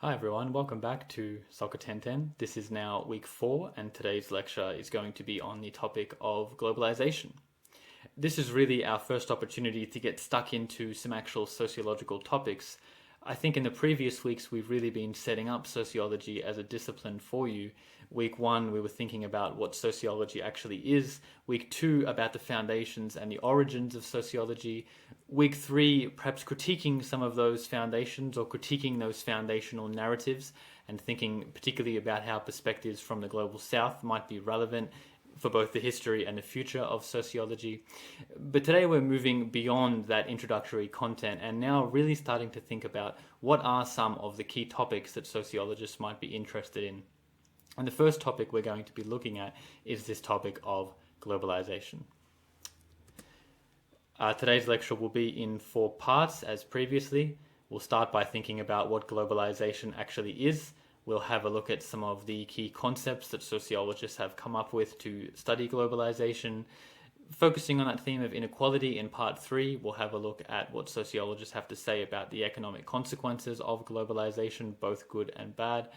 Hi everyone, welcome back to Soccer 1010. This is now week 4 and today's lecture is going to be on the topic of globalization. This is really our first opportunity to get stuck into some actual sociological topics. I think in the previous weeks we've really been setting up sociology as a discipline for you. Week 1 we were thinking about what sociology actually is. Week 2 about the foundations and the origins of sociology. Week 3 perhaps critiquing some of those foundations or critiquing those foundational narratives and thinking particularly about how perspectives from the global south might be relevant for both the history and the future of sociology. But today we're moving beyond that introductory content and now really starting to think about what are some of the key topics that sociologists might be interested in. And the first topic we're going to be looking at is this topic of globalization. Today's lecture will be in 4 parts as previously. We'll start by thinking about what globalization actually is. We'll have a look at some of the key concepts that sociologists have come up with to study globalization. Focusing on that theme of inequality in part 3, we'll have a look at what sociologists have to say about the economic consequences of globalization, both good and bad.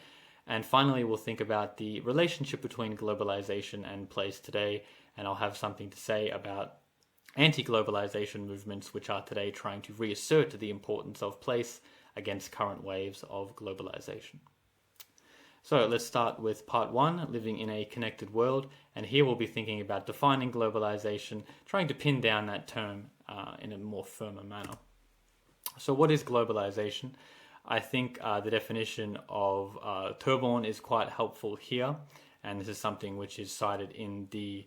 And finally, we'll think about the relationship between globalization and place today, and I'll have something to say about anti-globalization movements which are today trying to reassert the importance of place against current waves of globalization. So let's start with part 1, living in a connected world, and here we'll be thinking about defining globalization, trying to pin down that term in a more firmer manner. So what is globalization? I think the definition of Threadgold is quite helpful here, and this is something which is cited in the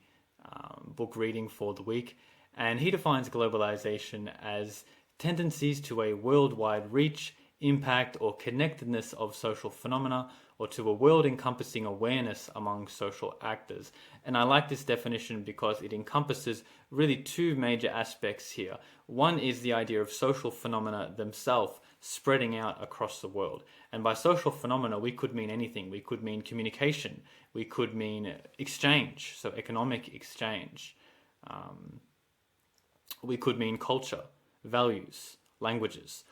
book reading for the week. And he defines globalization as tendencies to a worldwide reach, impact, or connectedness of social phenomena, or to a world-encompassing awareness among social actors. And I like this definition because it encompasses really 2 major aspects here. One is the idea of social phenomena themselves spreading out across the world. And by social phenomena, we could mean anything. We could mean communication. We could mean exchange, so economic exchange. We could mean culture, values, languages.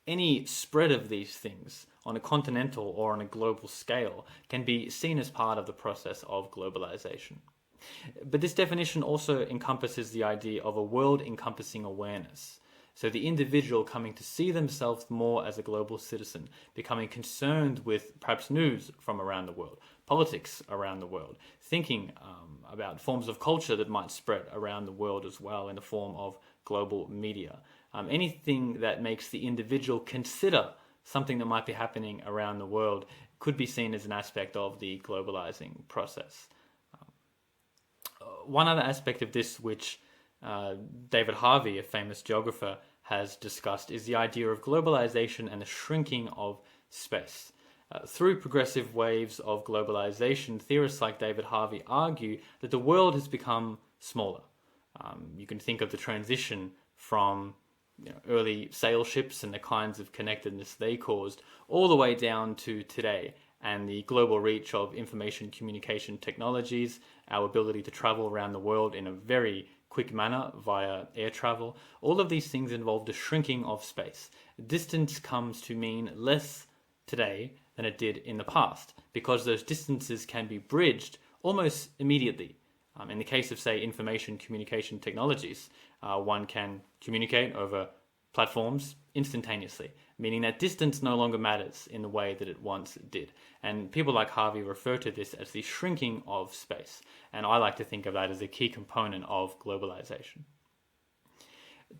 Any spread of these things on a continental or on a global scale can be seen as part of the process of globalization. But this definition also encompasses the idea of a world-encompassing awareness. So the individual coming to see themselves more as a global citizen, becoming concerned with perhaps news from around the world, politics around the world, thinking about forms of culture that might spread around the world as well in the form of global media. Anything that makes the individual consider something that might be happening around the world could be seen as an aspect of the globalizing process. One other aspect of this which David Harvey, a famous geographer, has discussed is the idea of globalization and the shrinking of space. Through progressive waves of globalization, theorists like David Harvey argue that the world has become smaller. You can think of the transition from early sail ships and the kinds of connectedness they caused all the way down to today and the global reach of information communication technologies, our ability to travel around the world in a very quick manner via air travel. All of these things involve the shrinking of space. Distance comes to mean less today than it did in the past because those distances can be bridged almost immediately. In the case of, say, information communication technologies, one can communicate over platforms instantaneously, meaning that distance no longer matters in the way that it once did. And people like Harvey refer to this as the shrinking of space. And I like to think of that as a key component of globalization.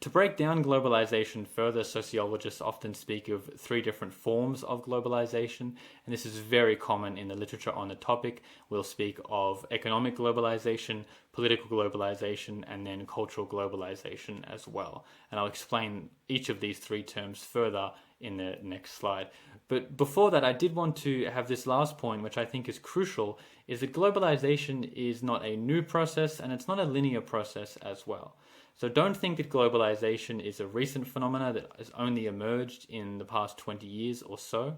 To break down globalization further, sociologists often speak of 3 different forms of globalization, and this is very common in the literature on the topic. We'll speak of economic globalization, political globalization, and then cultural globalization as well. And I'll explain each of these 3 terms further in the next slide. But before that, I did want to have this last point, which I think is crucial, is that globalization is not a new process and it's not a linear process as well. So don't think that globalization is a recent phenomena that has only emerged in the past 20 years or so.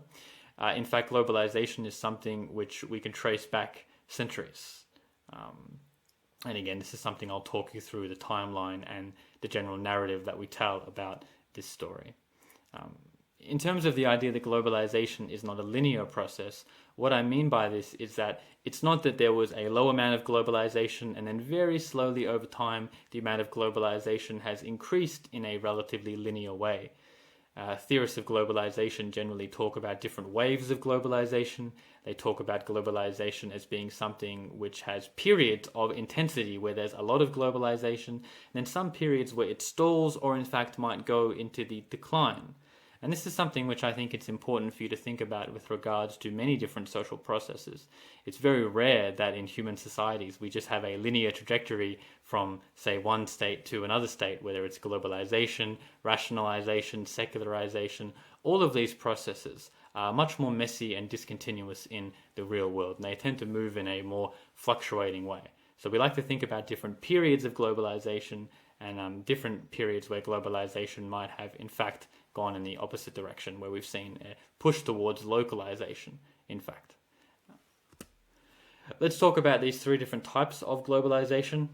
In fact, globalization is something which we can trace back centuries. And again, this is something I'll talk you through, the timeline and the general narrative that we tell about this story. in terms of the idea that globalization is not a linear process, what I mean by this is that it's not that there was a low amount of globalization and then very slowly over time the amount of globalization has increased in a relatively linear way. Theorists of globalization generally talk about different waves of globalization. They talk about globalization as being something which has periods of intensity where there's a lot of globalization, and then some periods where it stalls or in fact might go into the decline. And this is something which I think it's important for you to think about with regards to many different social processes. It's very rare that in human societies we just have a linear trajectory from, say, one state to another state, whether it's globalization, rationalization, secularization. All of these processes are much more messy and discontinuous in the real world, and they tend to move in a more fluctuating way. So we like to think about different periods of globalization and different periods where globalization might have, in fact, gone in the opposite direction, where we've seen a push towards localization, in fact. Let's talk about these three different types of globalization.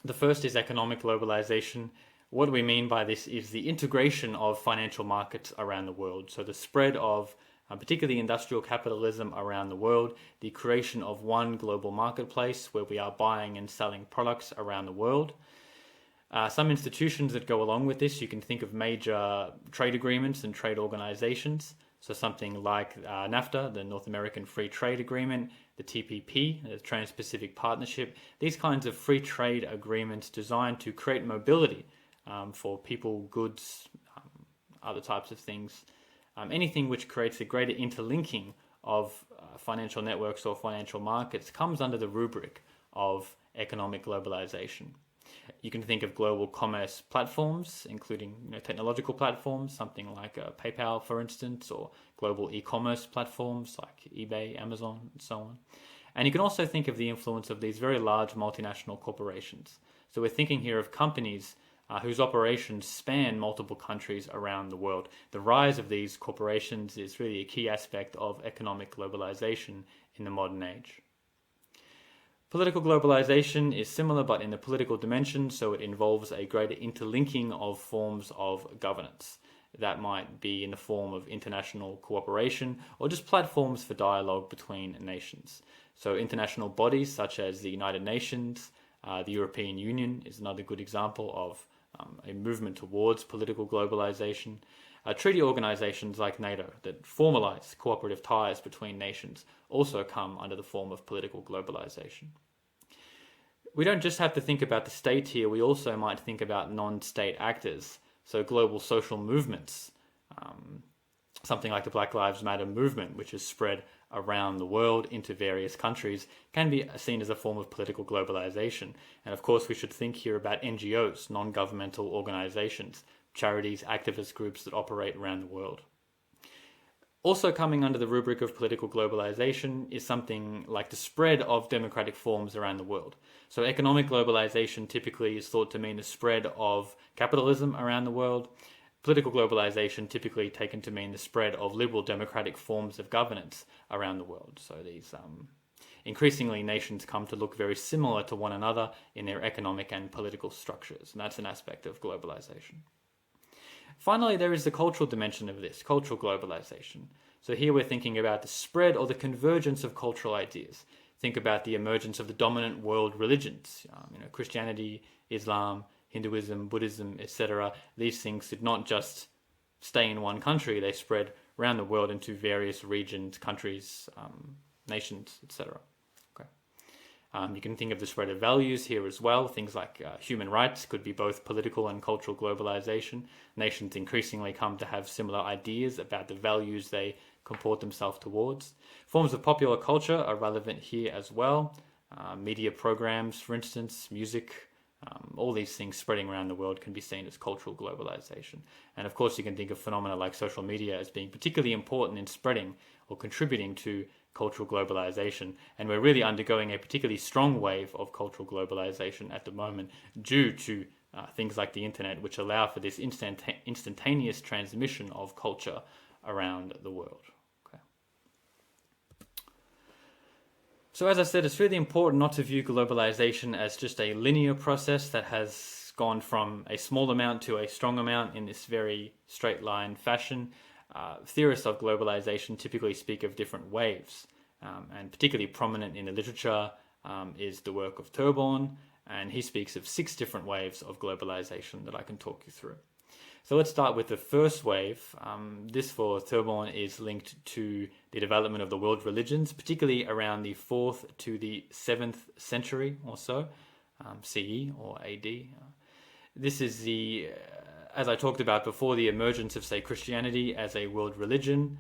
The first is economic globalization. What we mean by this is the integration of financial markets around the world. So the spread of particularly industrial capitalism around the world, the creation of one global marketplace where we are buying and selling products around the world. Some institutions that go along with this, you can think of major trade agreements and trade organizations. So something like NAFTA, the North American Free Trade Agreement, the TPP, the Trans-Pacific Partnership. These kinds of free trade agreements designed to create mobility for people, goods, other types of things. Anything which creates a greater interlinking of financial networks or financial markets comes under the rubric of economic globalization. You can think of global commerce platforms, including technological platforms, something like PayPal, for instance, or global e-commerce platforms like eBay, Amazon, and so on. And you can also think of the influence of these very large multinational corporations. So we're thinking here of companies whose operations span multiple countries around the world. The rise of these corporations is really a key aspect of economic globalization in the modern age. Political globalization is similar but in the political dimension, so it involves a greater interlinking of forms of governance. That might be in the form of international cooperation or just platforms for dialogue between nations. So international bodies such as the United Nations, the European Union is another good example of a movement towards political globalization. Treaty organizations like NATO that formalize cooperative ties between nations also come under the form of political globalization. We don't just have to think about the state here, we also might think about non-state actors, so global social movements, something like the Black Lives Matter movement, which is spread around the world into various countries, can be seen as a form of political globalization. And of course we should think here about NGOs, non-governmental organizations, charities, activist groups that operate around the world. Also coming under the rubric of political globalization is something like the spread of democratic forms around the world. So economic globalization typically is thought to mean the spread of capitalism around the world. Political globalization typically taken to mean the spread of liberal democratic forms of governance around the world. So these increasingly nations come to look very similar to one another in their economic and political structures, and that's an aspect of globalization. Finally, there is the cultural dimension of this, cultural globalization. So here we're thinking about the spread or the convergence of cultural ideas. Think about the emergence of the dominant world religions, Christianity, Islam, Hinduism, Buddhism, etc. These things did not just stay in one country, they spread around the world into various regions, countries, nations, etc. You can think of the spread of values here as well. Things like human rights could be both political and cultural globalization. Nations increasingly come to have similar ideas about the values they comport themselves towards. Forms of popular culture are relevant here as well. Media programs, for instance, music, all these things spreading around the world can be seen as cultural globalization. And of course you can think of phenomena like social media as being particularly important in spreading or contributing to cultural globalization, and we're really undergoing a particularly strong wave of cultural globalization at the moment due to things like the internet, which allow for this instantaneous transmission of culture around the world. So as I said, it's really important not to view globalization as just a linear process that has gone from a small amount to a strong amount in this very straight line fashion. theorists of globalization typically speak of different waves, and particularly prominent in the literature is the work of Threadgold, and he speaks of 6 different waves of globalization that I can talk you through. So let's start with the first wave. This for Threadgold is linked to the development of the world religions, particularly around the 4th to the 7th century or so, CE or AD. This is as I talked about before, the emergence of, say, Christianity as a world religion.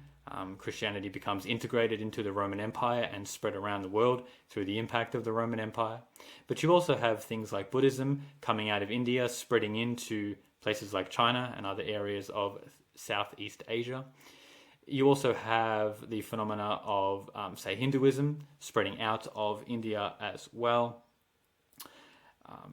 Christianity becomes integrated into the Roman Empire and spread around the world through the impact of the Roman Empire. But you also have things like Buddhism coming out of India, spreading into places like China and other areas of Southeast Asia. You also have the phenomena of, say, Hinduism spreading out of India as well.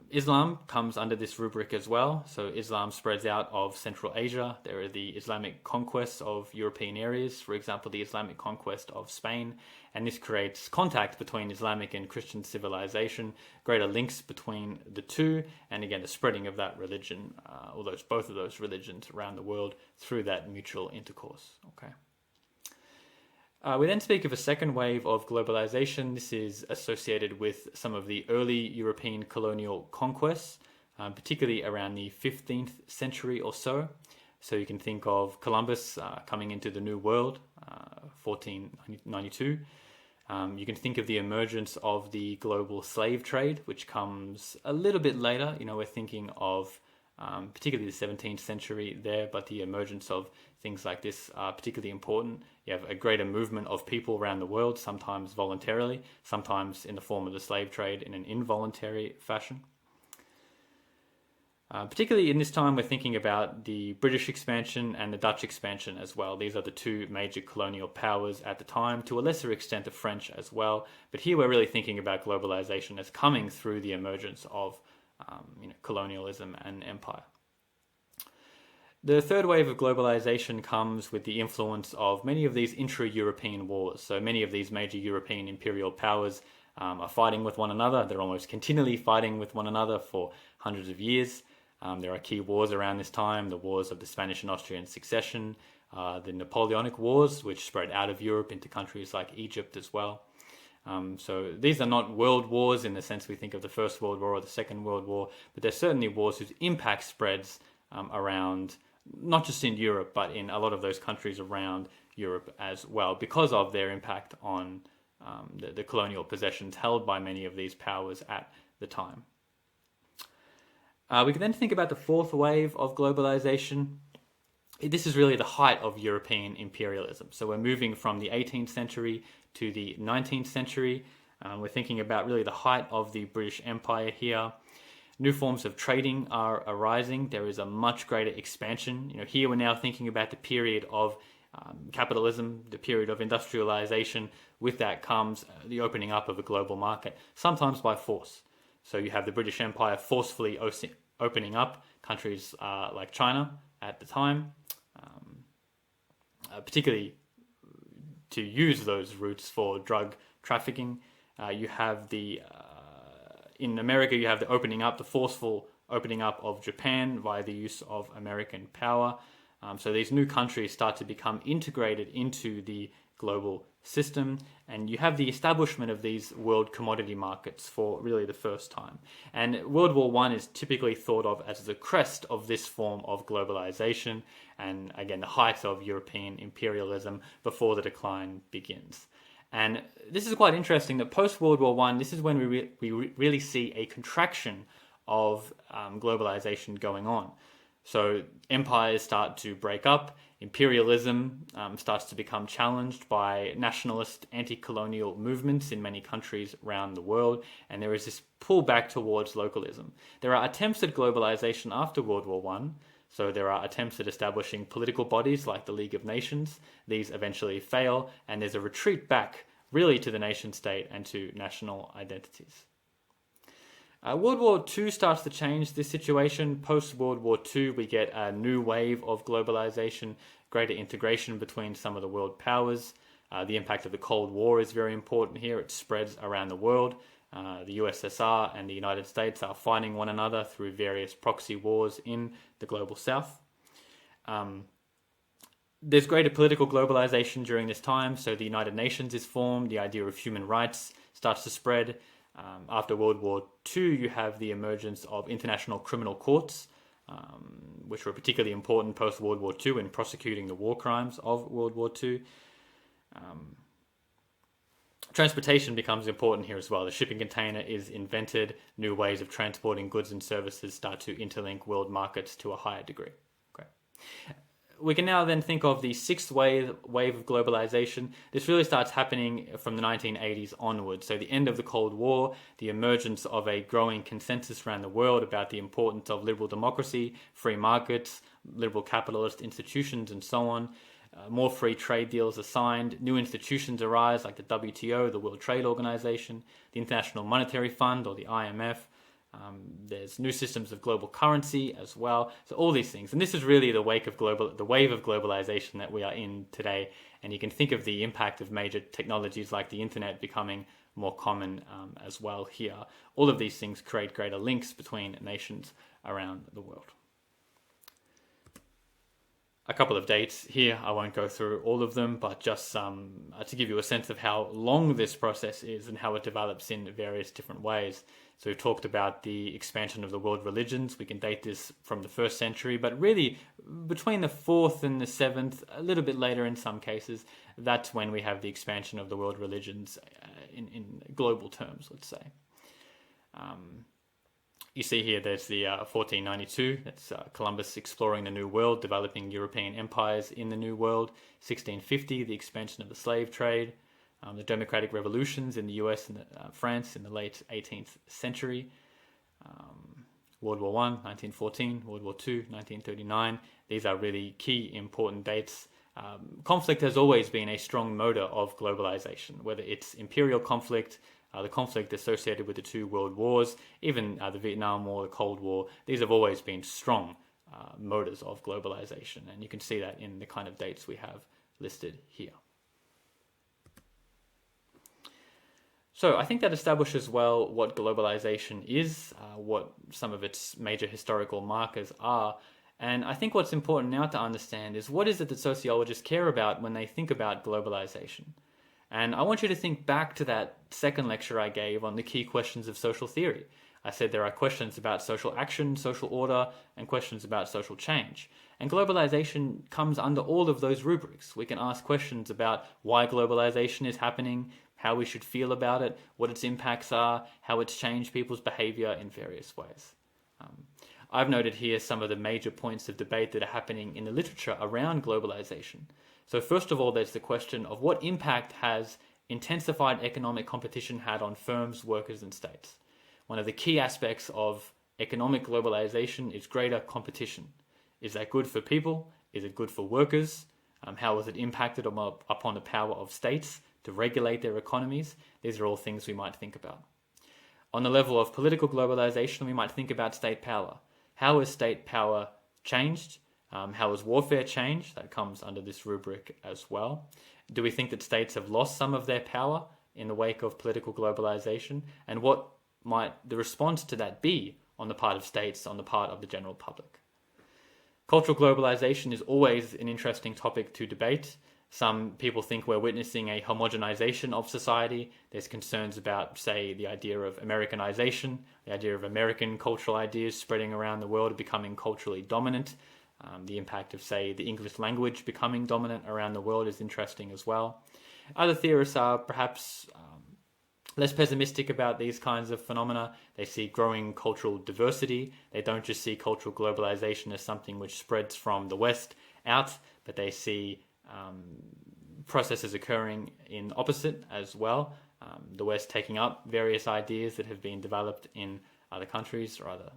Islam comes under this rubric as well. So Islam spreads out of Central Asia. There are the Islamic conquests of European areas, for example, the Islamic conquest of Spain. And this creates contact between Islamic and Christian civilization, greater links between the two, and again, the spreading of that religion, both of those religions around the world through that mutual intercourse. Okay. We then speak of a second wave of globalization. This is associated with some of the early European colonial conquests, particularly around the 15th century or so. So you can think of Columbus coming into the New World, 1492. You can think of the emergence of the global slave trade, which comes a little bit later. We're thinking of particularly the 17th century there, but the emergence of things like this are particularly important. You have a greater movement of people around the world, sometimes voluntarily, sometimes in the form of the slave trade in an involuntary fashion. Particularly in this time, we're thinking about the British expansion and the Dutch expansion as well. These are the 2 major colonial powers at the time, to a lesser extent the French as well. But here we're really thinking about globalization as coming through the emergence of colonialism and empire. The third wave of globalization comes with the influence of many of these intra-European wars. So many of these major European imperial powers are fighting with one another. They're almost continually fighting with one another for hundreds of years. There are key wars around this time, the wars of the Spanish and Austrian succession, the Napoleonic Wars, which spread out of Europe into countries like Egypt as well. So these are not world wars in the sense we think of the First World War or the Second World War, but they're certainly wars whose impact spreads around, not just in Europe, but in a lot of those countries around Europe as well, because of their impact on the colonial possessions held by many of these powers at the time. We can then think about the fourth wave of globalization. This is really the height of European imperialism. So we're moving from the 18th century to the 19th century. We're thinking about really the height of the British Empire here. New forms of trading are arising. There is a much greater expansion. Here we're now thinking about the period of capitalism, the period of industrialization. With that comes the opening up of a global market, sometimes by force. So you have the British Empire forcefully opening up countries like China at the time, particularly to use those routes for drug trafficking. You have in America, you have the forceful opening up of Japan via the use of American power. So these new countries start to become integrated into the global system, and you have the establishment of these world commodity markets for really the first time. And World War I is typically thought of as the crest of this form of globalization, and again, the height of European imperialism before the decline begins. And this is quite interesting that post-World War I, this is when we really see a contraction of globalization going on. So empires start to break up, imperialism starts to become challenged by nationalist anti-colonial movements in many countries around the world, and there is this pull back towards localism. There are attempts at globalization after World War I, so there are attempts at establishing political bodies like the League of Nations. These eventually fail, and there's a retreat back really to the nation state and to national identities. World War II starts to change this situation. Post-World War II, we get a new wave of globalization, greater integration between some of the world powers. The impact of the Cold War is very important here. It spreads around the world. The USSR and the United States are fighting one another through various proxy wars in the global south. There's greater political globalization during this time, so the United Nations is formed, the idea of human rights starts to spread. After World War II, you have the emergence of international criminal courts, which were particularly important post-World War II in prosecuting the war crimes of World War II. Transportation becomes important here as well. The shipping container is invented. New ways of transporting goods and services start to interlink world markets to a higher degree. Okay. We can now then think of the sixth wave of globalization. This really starts happening from the 1980s onwards. So the end of the Cold War, the emergence of a growing consensus around the world about the importance of liberal democracy, free markets, liberal capitalist institutions, and so on. More free trade deals are signed. New institutions arise like the WTO, the World Trade Organization, the International Monetary Fund, or the IMF. There's new systems of global currency as well. So all these things, and this is really the wave of globalization that we are in today. And you can think of the impact of major technologies like the internet becoming more common as well here. All of these things create greater links between nations around the world. A couple of dates here. I won't go through all of them, but just to give you a sense of how long this process is and how it develops in various different ways. So we've talked about the expansion of the world religions. We can date this from the 1st century, but really between the 4th and the 7th, a little bit later in some cases, that's when we have the expansion of the world religions in global terms, let's say. You see here there's the 1492, that's Columbus exploring the New World, developing European empires in the New World. 1650, the expansion of the slave trade. The democratic revolutions in the US and France in the late 18th century. World War I, 1914, World War II, 1939. These are really key important dates. Conflict has always been a strong motor of globalization, whether it's imperial conflict, the conflict associated with the two world wars, even the Vietnam War, the Cold War. These have always been strong motors of globalization, and you can see that in the kind of dates we have listed here. So I think that establishes well what globalization is, what some of its major historical markers are. And I think what's important now to understand is what is it that sociologists care about when they think about globalization. And I want you to think back to that second lecture I gave on the key questions of social theory. I said there are questions about social action, social order, and questions about social change. And globalization comes under all of those rubrics. We can ask questions about why globalization is happening, how we should feel about it, what its impacts are, how it's changed people's behavior in various ways. I've noted here some of the major points of debate that are happening in the literature around globalization. So first of all, there's the question of what impact has intensified economic competition had on firms, workers, and states. One of the key aspects of economic globalization is greater competition. Is that good for people? Is it good for workers? How has it impacted upon the power of states to regulate their economies? These are all things we might think about. On the level of political globalization, we might think about state power. How has state power changed? How has warfare changed? That comes under this rubric as well. Do we think that states have lost some of their power in the wake of political globalization? And what might the response to that be on the part of states, on the part of the general public? Cultural globalization is always an interesting topic to debate. Some people think we're witnessing a homogenization of society. There's concerns about, say, the idea of Americanization, the idea of American cultural ideas spreading around the world, becoming culturally dominant. The impact of, say, the English language becoming dominant around the world is interesting as well. Other theorists are perhaps less pessimistic about these kinds of phenomena. They see growing cultural diversity. They don't just see cultural globalization as something which spreads from the West out, but they see processes occurring in opposite as well. The West taking up various ideas that have been developed in other countries or other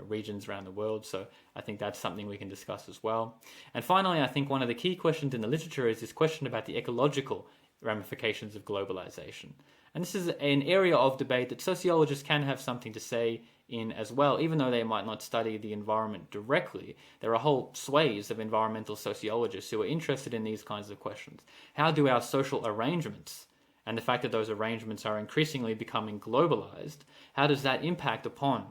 regions around the world. So I think that's something we can discuss as well. And finally, I think one of the key questions in the literature is this question about the ecological ramifications of globalization. And this is an area of debate that sociologists can have something to say in as well, even though they might not study the environment directly. There are whole swathes of environmental sociologists who are interested in these kinds of questions. How do our social arrangements and the fact that those arrangements are increasingly becoming globalized, how does that impact upon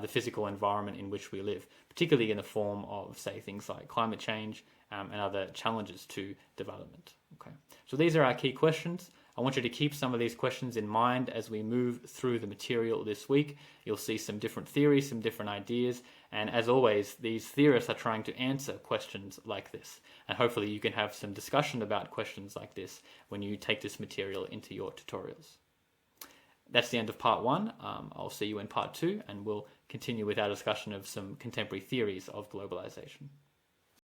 the physical environment in which we live, particularly in the form of, say, things like climate change and other challenges to development. Okay, so these are our key questions. I want you to keep some of these questions in mind as we move through the material this week. You'll see some different theories, some different ideas, and as always, these theorists are trying to answer questions like this. And hopefully you can have some discussion about questions like this when you take this material into your tutorials. That's the end of part 1. I'll see you in part 2, and we'll continue with our discussion of some contemporary theories of globalization.